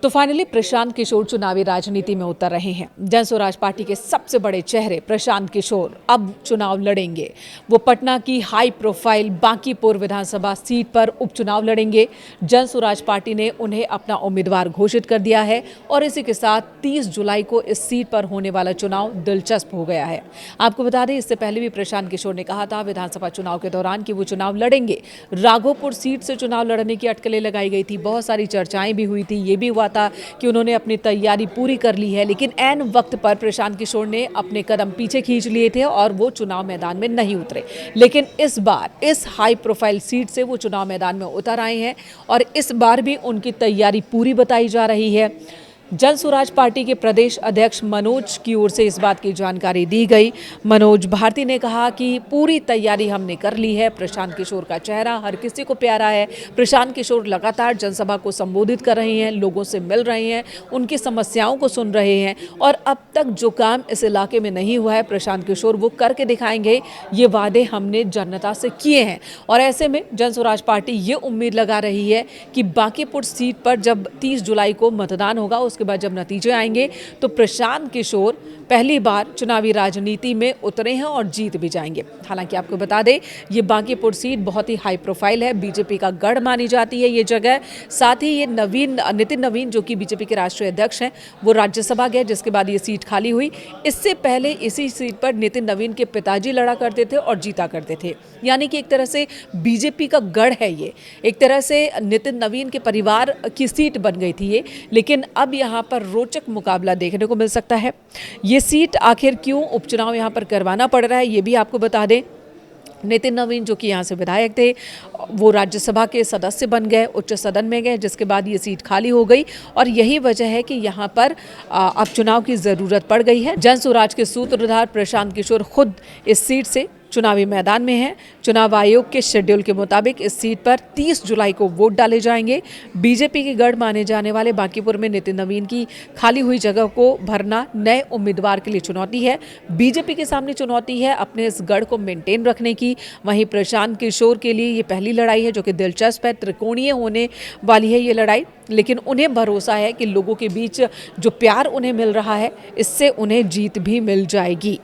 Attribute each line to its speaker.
Speaker 1: तो फाइनली प्रशांत किशोर चुनावी राजनीति में उतर रहे हैं। जन स्वराज पार्टी के सबसे बड़े चेहरे प्रशांत किशोर अब चुनाव लड़ेंगे। वो पटना की हाई प्रोफाइल बांकीपुर विधानसभा सीट पर उपचुनाव लड़ेंगे। जन स्वराज पार्टी ने उन्हें अपना उम्मीदवार घोषित कर दिया है और इसी के साथ 30 जुलाई को इस सीट पर होने वाला चुनाव दिलचस्प हो गया है। आपको बता दें, इससे पहले भी प्रशांत किशोर ने कहा था विधानसभा चुनाव के दौरान कि वो चुनाव लड़ेंगे। राघोपुर सीट से चुनाव लड़ने की अटकलें लगाई गई थी, बहुत सारी चर्चाएं भी हुई थी। ये भी हुआ था कि उन्होंने अपनी तैयारी पूरी कर ली है, लेकिन ऐन वक्त पर प्रशांत किशोर ने अपने कदम पीछे खींच लिए थे और वो चुनाव मैदान में नहीं उतरे। लेकिन इस बार इस हाई प्रोफाइल सीट से वो चुनाव मैदान में उतर आए हैं और इस बार भी उनकी तैयारी पूरी बताई जा रही है। जन स्वराज पार्टी के प्रदेश अध्यक्ष मनोज की ओर से इस बात की जानकारी दी गई। मनोज भारती ने कहा कि पूरी तैयारी हमने कर ली है। प्रशांत किशोर का चेहरा हर किसी को प्यारा है। प्रशांत किशोर लगातार जनसभा को संबोधित कर रहे हैं, लोगों से मिल रहे हैं, उनकी समस्याओं को सुन रहे हैं और अब तक जो काम इस इलाके में नहीं हुआ है प्रशांत किशोर वो करके दिखाएंगे। ये वादे हमने जनता से किए हैं और ऐसे में जन स्वराज पार्टी ये उम्मीद लगा रही है कि बांकीपुर सीट पर जब 30 जुलाई को मतदान होगा, उसके बाद जब नतीजे आएंगे तो प्रशांत किशोर पहली बार चुनावी राजनीति में उतरे हैं और जीत भी जाएंगे। हालांकि आपको बता दें, ये बांकीपुर सीट बहुत ही हाई प्रोफाइल है, बीजेपी का गढ़ मानी जाती है ये जगह। साथ ही ये नितिन नवीन जो कि बीजेपी के राष्ट्रीय अध्यक्ष हैं, वो राज्यसभा गए, जिसके बाद ये सीट खाली हुई। इससे पहले इसी सीट पर नितिन नवीन के पिताजी लड़ा करते थे और जीता करते थे। यानी कि एक तरह से बीजेपी का गढ़ है ये, एक तरह से नितिन नवीन के परिवार की सीट बन गई थी ये। लेकिन अब यहाँ पर रोचक मुकाबला देखने को मिल सकता है। ये सीट आखिर क्यों उपचुनाव यहाँ पर करवाना पड़ रहा है, ये भी आपको बता दें। नितिन नवीन जो कि यहाँ से विधायक थे, वो राज्यसभा के सदस्य बन गए, उच्च सदन में गए, जिसके बाद ये सीट खाली हो गई और यही वजह है कि यहाँ पर अब चुनाव की ज़रूरत पड़ गई है। जन स्वराज के सूत्रधार प्रशांत किशोर खुद इस सीट से चुनावी मैदान में है। चुनाव आयोग के शेड्यूल के मुताबिक इस सीट पर 30 जुलाई को वोट डाले जाएंगे। बीजेपी के गढ़ माने जाने वाले बांकीपुर में नितिन नवीन की खाली हुई जगह को भरना नए उम्मीदवार के लिए चुनौती है। बीजेपी के सामने चुनौती है अपने इस गढ़ को मेंटेन रखने की। वहीं प्रशांत किशोर के लिए ये पहली लड़ाई है जो कि दिलचस्प है, त्रिकोणीय होने वाली है ये लड़ाई। लेकिन उन्हें भरोसा है कि लोगों के बीच जो प्यार उन्हें मिल रहा है, इससे उन्हें जीत भी मिल जाएगी।